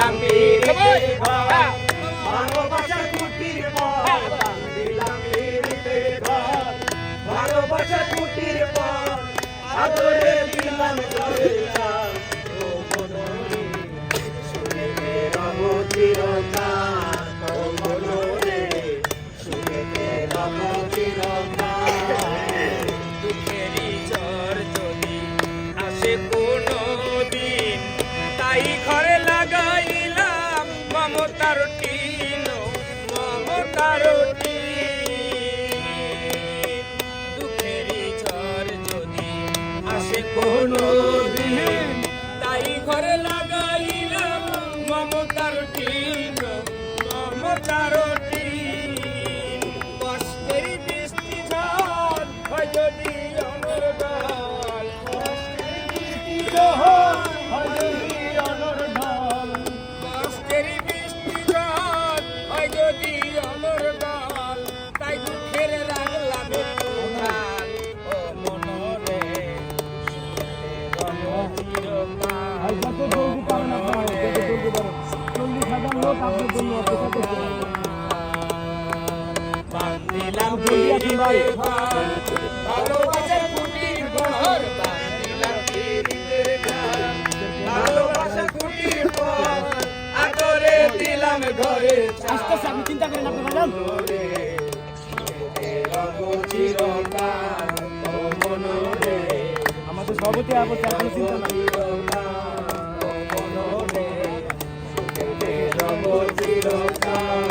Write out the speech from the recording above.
বান্ধিলাম পিরিতের ঘর ভালোবাসার কুটির পর বান্ধিলাম পিরিতের ঘর ভালোবাসার কুটির পর আদরে দিলাম ঘরে চাল ও মনোরে শুনে রব চিরকাল ও মনোরে শুনে রব চিরকাল দুঃখেরই ঝড় যদি আসে কোনো দিন তাই ঘরে লাগাইলাম মমতার টিন মমতার টিন দুঃখেরই ঝড় যদি আসে কোনো দিন তাই ঘরে লাগাইলাম মমতার টিন মমতার টিন কষ্টের বৃষ্টি ঝড় হয় যদি অনর্গল কষ্টের বৃষ্টি ঝড় হয় যদি অনর্গল কষ্টের বৃষ্টি ঝড় হয় যদি অনর্গল তাই দুঃখের লাগলাম একটু ঝাল ও মনরে বান্ধিলাম পিরিতের ঘর ভালোবাসার কুটির ঘর বান্ধিলাম পিরিতের ঘর ভালোবাসার কুটির ঘর আদরে দিলাম ঘরে আস্তে আস্তে আপনি চিন্তা করেন আপনি ম্যাডাম চিরকাল ও মনোরে আমাদের সভাপতি আপত্তি আপনি চিন্তা নাই ও মনোরে চিরকাল